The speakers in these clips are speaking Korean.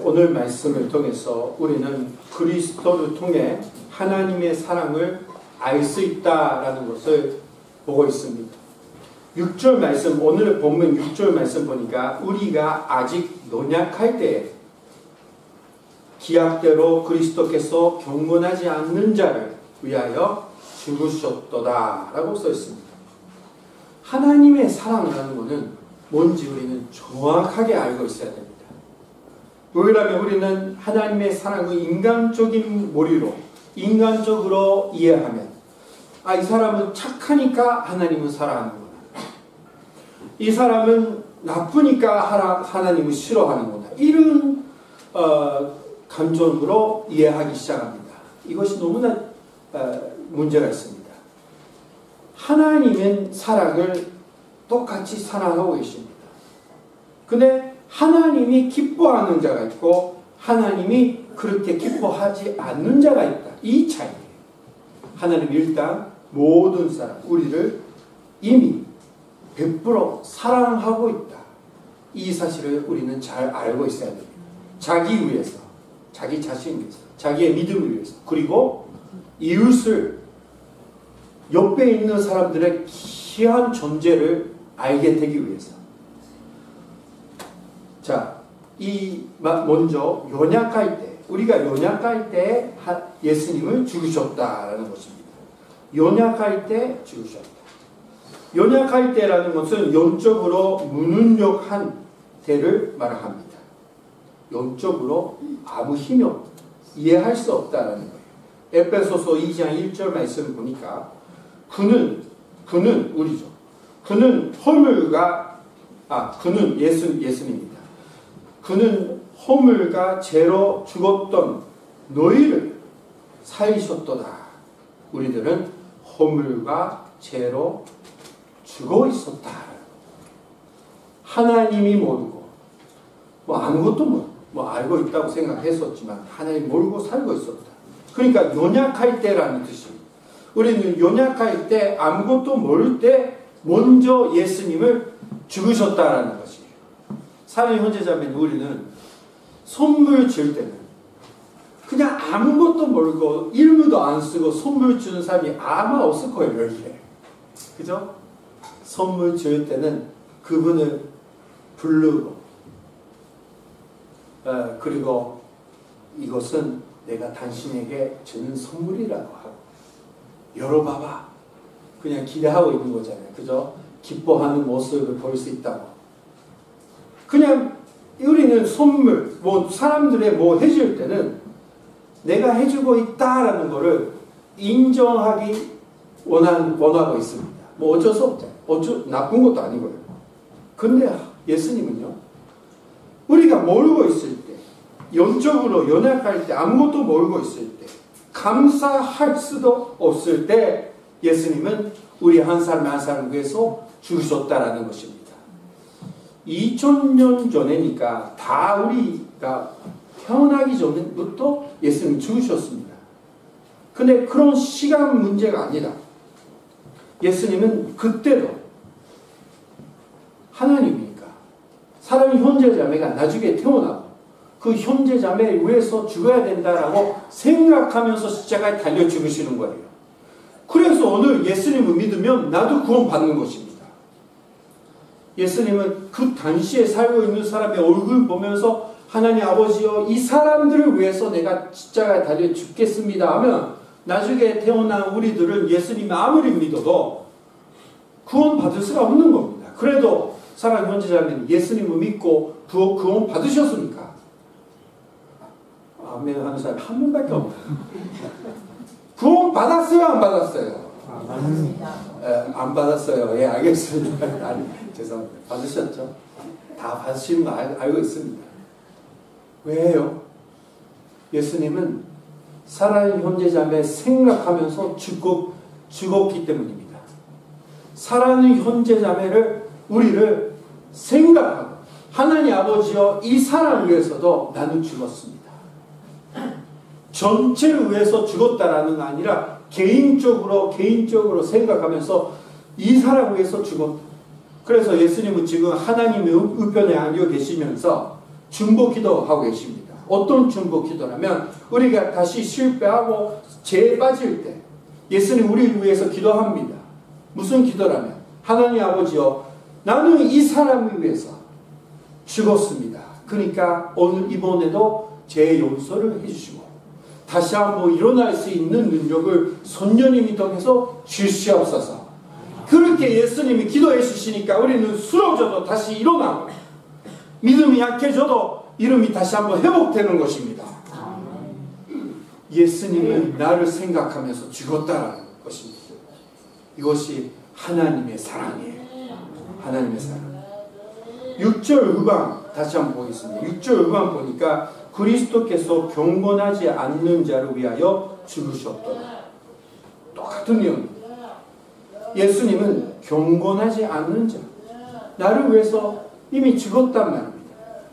오늘 말씀을 통해서 우리는 그리스도를 통해 하나님의 사랑을 알 수 있다라는 것을 보고 있습니다. 6절 말씀, 오늘 본문 6절 말씀 보니까 우리가 아직 연약할 때에 기약대로 그리스도께서 경건하지 않는 자를 위하여 죽으셨도다 라고 써 있습니다. 하나님의 사랑이라는 것은 뭔지 우리는 정확하게 알고 있어야 됩니다. 왜냐하면 우리는 하나님의 사랑을 인간적인 머리로 인간적으로 이해하면 이 사람은 착하니까 하나님은 사랑하는구나. 이 사람은 나쁘니까 하나님을 싫어하는구나. 이런 감정으로 이해하기 시작합니다. 이것이 너무나 문제가 있습니다. 하나님은 사랑을 똑같이 사랑하고 계십니다. 근데 하나님이 기뻐하는 자가 있고 하나님이 그렇게 기뻐하지 않는 자가 있다. 이 차이예요. 하나님 일단 모든 사람, 우리를 이미 100% 사랑하고 있다. 이 사실을 우리는 잘 알고 있어야 됩니다. 자기 위해서, 자기 자신 위해서, 자기의 믿음을 위해서, 그리고 이웃을, 옆에 있는 사람들의 귀한 존재를 알게 되기 위해서. 자, 먼저 연약할 때, 우리가 연약할 때 예수님을 죽으셨다라는 것입니다. 연약할 때 죽으셨다. 연약할 때라는 것은 영적으로 무능력한 때를 말합니다. 영적으로 아무 힘이 없다. 이해할 수 없다라는 거예요. 에베소서 2장 1절 말씀 보니까 그는 우리죠. 그는 그는 예수님입니다. 그는 허물과 죄로 죽었던 너희를 살리셨도다. 우리들은 허물과 죄로 죽어 있었다. 하나님이 모르고 아무것도 모르고 알고 있다고 생각했었지만 하나님 모르고 살고 있었다. 그러니까 연약할 때라는 뜻입니다. 우리는 연약할 때 아무것도 모를 때 먼저 예수님을 죽으셨다라는 것이에요. 사랑의 형제자매는 우리는 선물 줄 때는 그냥 아무것도 모르고 일무도 안 쓰고 선물 주는 사람이 아마 없을 거예요. 여기에. 그죠? 선물 줄 때는 그분을 부르고 그리고 이것은 내가 당신에게 주는 선물이라고 하고 열어봐봐. 그냥 기대하고 있는 거잖아요. 그죠? 기뻐하는 모습을 볼 수 있다고. 그냥 우리는 선물, 사람들의 해줄 때는 내가 해주고 있다라는 것을 인정하기 원하고 있습니다. 어쩔 수 없잖아요. 나쁜 것도 아니고요. 근데 예수님은요, 우리가 모르고 있을 때, 영적으로 연약할 때, 아무것도 모르고 있을 때, 감사할 수도 없을 때, 예수님은 우리 한 사람 한 사람 위해서 죽으셨다라는 것입니다. 2000년 전에니까 다 우리가 태어나기 전부터 예수님이 죽으셨습니다. 근데 그런 시간 문제가 아니라 예수님은 그때도 하나님이니까 사람이 형제자매가 나중에 태어나고 그 형제자매 위해서 죽어야 된다라고 생각하면서 십자가에 달려 죽으시는 거예요. 그래서 오늘 예수님을 믿으면 나도 구원 받는 것입니다. 예수님은 그 당시에 살고 있는 사람의 얼굴 보면서 하나님 아버지여 이 사람들을 위해서 내가 십자가에 달려 죽겠습니다 하면 나중에 태어난 우리들은 예수님이 아무리 믿어도 구원 받을 수가 없는 겁니다. 그래도 사랑하는 형제자매는 예수님을 믿고 구원 받으셨습니까? 아멘 하는 사람이 한 명밖에 없어요. 구원 받았어요? 안 받았어요? 안 받았어요. 예, 알겠습니다. 아니, 죄송합니다. 받으셨죠? 다 받으시는 거 알고 있습니다. 왜요? 예수님은 사랑하는 형제자매 생각하면서 죽었기 때문입니다. 사랑하는 형제자매를 우리를 생각하고 하나님 아버지여 이 사람을 위해서도 나는 죽었습니다. 전체를 위해서 죽었다라는 게 아니라 개인적으로 생각하면서 이 사람을 위해서 죽었다. 그래서 예수님은 지금 하나님의 우편에 앉아 계시면서 중보 기도하고 계십니다. 어떤 중보 기도라면 우리가 다시 실패하고 죄에 빠질 때 예수님 우리를 위해서 기도합니다. 무슨 기도라면 하나님 아버지여 나는 이 사람을 위해서 죽었습니다. 그러니까 오늘 이번에도 죄 용서를 해주시고 다시 한번 일어날 수 있는 능력을 선녀님이 통해서 주시옵소서. 그렇게 예수님이 기도해 주시니까 우리는 쓰러져도 다시 일어나고 믿음이 약해져도 이름이 다시 한번 회복되는 것입니다. 예수님은 나를 생각하면서 죽었다라는 것입니다. 이것이 하나님의 사랑이에요. 하나님의 사랑. 6절 후반 다시 한번 보겠습니다. 6절 후반 보니까 그리스도께서 경건하지 않는 자를 위하여 죽으셨더라. 똑같은 내용입니다. 예수님은 경건하지 않는 자, 나를 위해서 이미 죽었단 말입니다.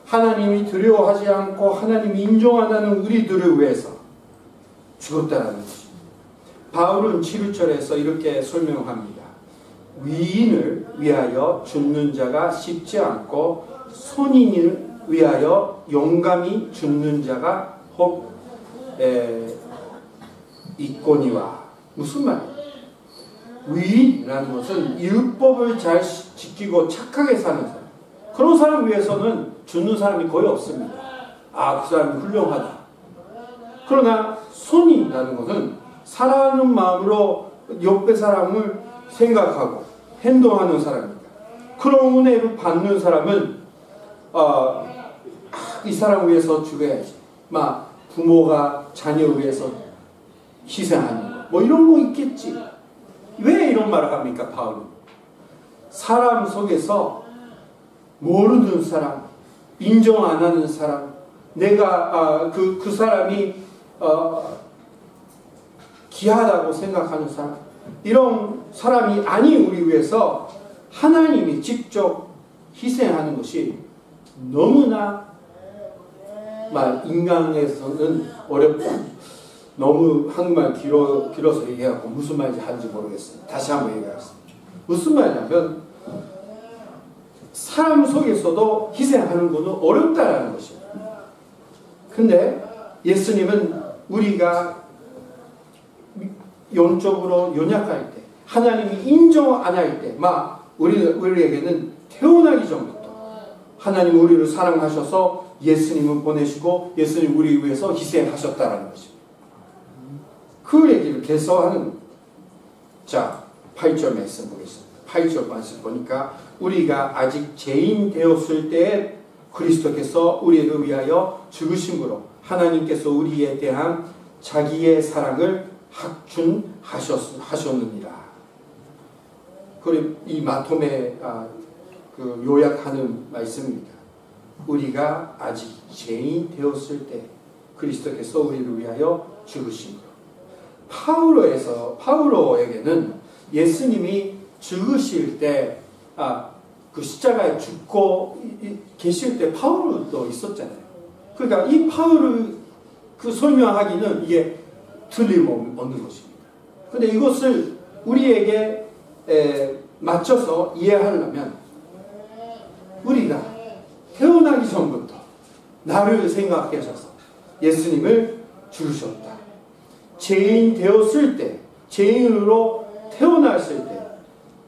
하나님이 두려워하지 않고 하나님이 인정 안 하는 우리들을 위해서 죽었다는 것입니다. 바울은 7절에서 이렇게 설명합니다. 위인을 위하여 죽는 자가 쉽지 않고 선인을 위하여 용감히 죽는 자가 혹 있거니와. 무슨 말이에요? 위인이라는 것은 율법을 잘 지키고 착하게 사는 사람. 그런 사람 위해서는 죽는 사람이 거의 없습니다. 아, 그 사람이 훌륭하다. 그러나 선인이라는 것은 사랑하는 마음으로 옆에 사람을 생각하고 행동하는 사람입니다. 그런 은혜를 받는 사람은 이 사람 위해서 죽어야지. 막 부모가 자녀 위해서 희생하는 거. 뭐 이런 거 있겠지. 왜 이런 말을 합니까, 바울은? 사람 속에서 모르는 사람, 인정 안 하는 사람, 내가 그 사람이 귀하다고 생각하는 사람, 이런 사람이 아닌 우리 위해서 하나님이 직접 희생하는 것이 너무나 인간에서는 어렵다. 너무 한국말 길어서 얘기하고 무슨 말인지 하는지 모르겠어요. 다시 한번 얘기하겠습니다. 무슨 말이냐면 사람 속에서도 희생하는 것은 어렵다라는 것입니다. 근데 예수님은 우리가 영적으로 연약할 때, 하나님이 인정 안 할 때, 우리에게는 태어나기 전부터 하나님 우리를 사랑하셔서 예수님을 보내시고 예수님 우리 위해서 희생하셨다라는 것입니다. 그 얘기를 계속하는 겁니다. 자, 8절 말씀 보겠습니다. 8절 말씀 보니까 우리가 아직 죄인 되었을 때에 그리스도께서 우리를 위하여 죽으심으로 하나님께서 우리에 대한 자기의 사랑을 확증하셨느니라. 그리고 이 마톰에 요약하는 말씀입니다. 우리가 아직 죄인 되었을 때 그리스도께서 우리를 위하여 죽으심으로. 파울로에게는 예수님이 죽으실 때, 그 십자가에 죽고 계실 때 파울도 있었잖아요. 그러니까 이 파울을 설명하기는 이게 틀림없는 것입니다. 근데 이것을 우리에게 맞춰서 이해하려면 우리가 태어나기 전부터 나를 생각하셔서 예수님을 죽으셨다. 죄인 되었을 때, 죄인으로 태어났을 때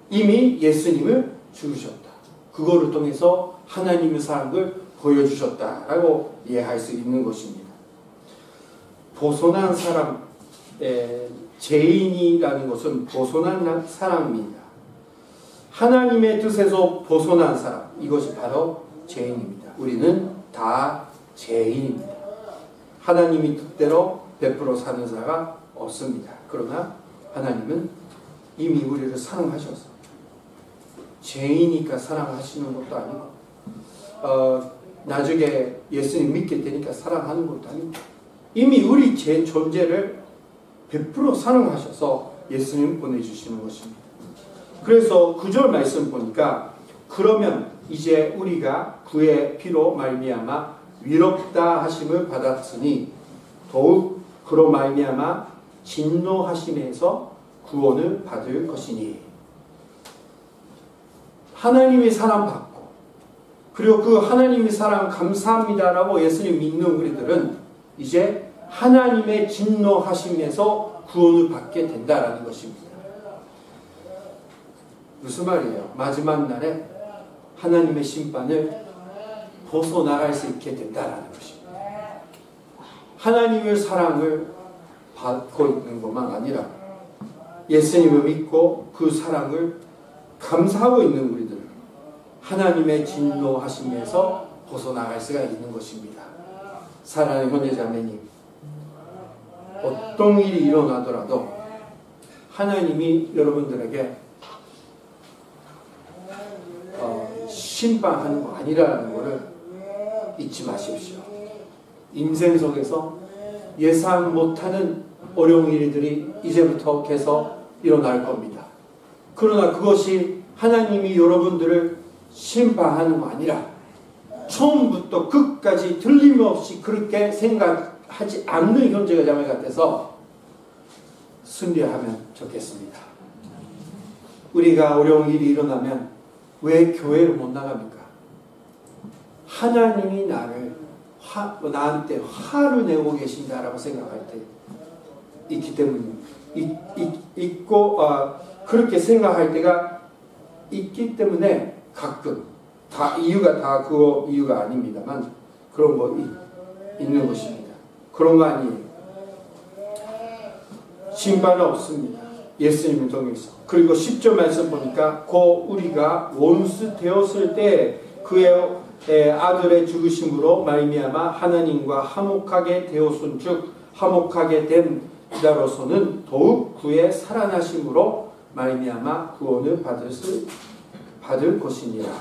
이미 예수님을 죽으셨다. 그거를 통해서 하나님의 사랑을 보여주셨다라고 이해할 수 있는 것입니다. 벗어난 사람, 죄인이라는 것은 벗어난 사람입니다. 하나님의 뜻에서 벗어난 사람, 이것이 바로 죄인입니다. 우리는 다 죄인입니다. 하나님이 뜻대로 100% 사는 자가 없습니다. 그러나 하나님은 이미 우리를 사랑하셔서 죄인이니까 사랑하시는 것도 아니고 나중에 예수님 믿게 되니까 사랑하는 것도 아니고 이미 우리 제 존재를 100% 사랑하셔서 예수님 보내주시는 것입니다. 그래서 9절 말씀 보니까 그러면 이제 우리가 그의 피로 말미암아 위롭다 하심을 받았으니 더욱 그로 말미암아 진노하심에서 구원을 받을 것이니. 하나님의 사랑받고 그리고 그 하나님의 사랑 감사합니다라고 예수님 믿는 우리들은 이제 하나님의 진노하심에서 구원을 받게 된다라는 것입니다. 무슨 말이에요? 마지막 날에 하나님의 심판을 벗어나갈 수 있게 된다라는 것입니다. 하나님의 사랑을 받고 있는 것만 아니라 예수님을 믿고 그 사랑을 감사하고 있는 우리들은 하나님의 진노하심에서 벗어나갈 수가 있는 것입니다. 사랑하는 형제자매님, 어떤 일이 일어나더라도 하나님이 여러분들에게 심판하는 거 아니라는 것을 잊지 마십시오. 인생 속에서 예상 못하는 어려운 일들이 이제부터 계속 일어날 겁니다. 그러나 그것이 하나님이 여러분들을 심판하는 거 아니라 처음부터 끝까지 틀림없이 그렇게 생각하지 않는 형제가 자매 같아서 순례하면 좋겠습니다. 우리가 어려운 일이 일어나면 왜 교회를 못 나갑니까? 하나님이 나한테 화를 내고 계신다라고 생각할 때 있기 때문에 그렇게 생각할 때가 있기 때문에 가끔 다 이유가 그거 이유가 아닙니다만 그런 거 있는 것입니다. 그런 거 아니에요. 심판은 없습니다. 예수님을 통해서. 그리고 10절 말씀 보니까 우리가 원수 되었을 때 그의 아들의 죽으심으로 말미암아 하나님과 화목하게 되었은즉 화목하게 된 자로서는 더욱 그의 살아나심으로 말미암아 구원을 받을 것이니라.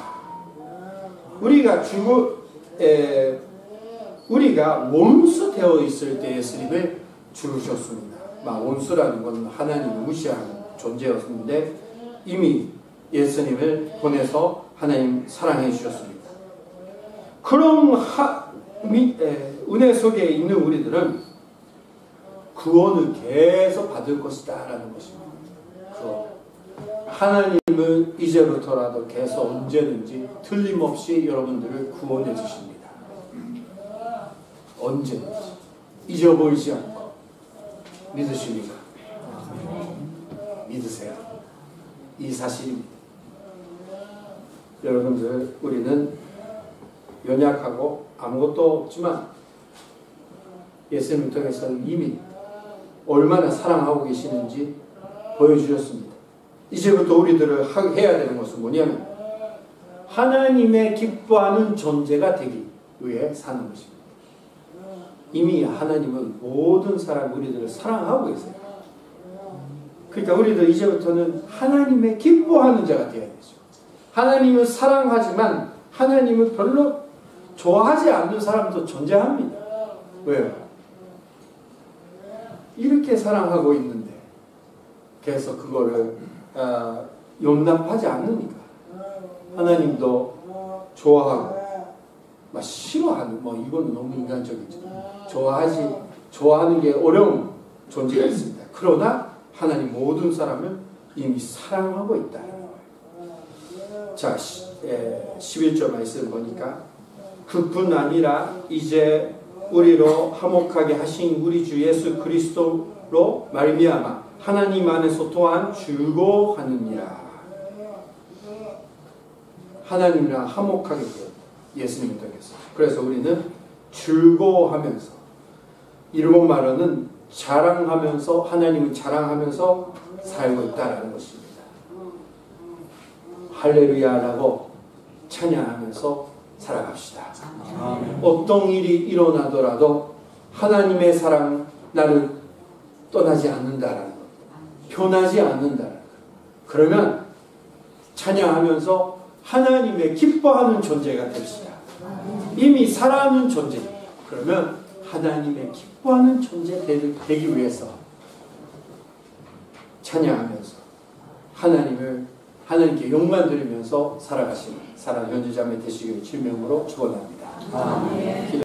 우리가 원수 되어 있을 때 예수님을 죽으셨습니다. 원수라는 건 하나님을 무시하는 존재였는데 이미 예수님을 보내서 하나님 사랑해 주셨습니다. 그런 은혜 속에 있는 우리들은 구원을 계속 받을 것이다 라는 것입니다. 하나님은 이제부터라도 계속 언제든지 틀림없이 여러분들을 구원해 주십니다. 언제든지 잊어버리지 않고 믿으십니까? 믿으세요. 이 사실입니다. 여러분들, 우리는 연약하고 아무것도 없지만 예수님을 통해서 이미 얼마나 사랑하고 계시는지 보여주셨습니다. 이제부터 우리들을 해야 되는 것은 뭐냐면 하나님의 기뻐하는 존재가 되기 위해 사는 것입니다. 이미 하나님은 모든 사람 우리들을 사랑하고 계세요. 그러니까 우리들 이제부터는 하나님의 기뻐하는 자가 되어야 되죠. 하나님을 사랑하지만 하나님을 별로 좋아하지 않는 사람도 존재합니다. 왜요? 이렇게 사랑하고 있는데 계속 그거를 용납하지 않으니까 하나님도 좋아하고 싫어하는 이거는 너무 인간적이죠. 좋아하는 게 어려운 존재가 있습니다. 그러나 하나님 모든 사람을 이미 사랑하고 있다는 거예요. 자, 11절 말씀 보니까 그뿐 아니라 이제 우리로 화목하게 하신 우리 주 예수 그리스도로 말미암아 하나님 안에서 또한 즐거워하느니라. 하나님이랑 화목하게 돼요. 예수님을 통해서. 그래서 우리는 즐거워하면서, 일본 말로는 자랑하면서, 하나님을 자랑하면서 살고 있다는 것입니다. 할렐루야라고 찬양하면서 살아갑시다. 어떤 일이 일어나더라도 하나님의 사랑, 나는 떠나지 않는다라는 것, 변하지 않는다라는 것. 그러면 찬양하면서 하나님의 기뻐하는 존재가 됩시다. 이미 살아있는 존재. 그러면 하나님의 기뻐하는 존재 되기 위해서 찬양하면서 하나님께 영광 드리면서 살아가시는 사랑하는 형제자매 되시기를 주님의 이름으로 축원합니다.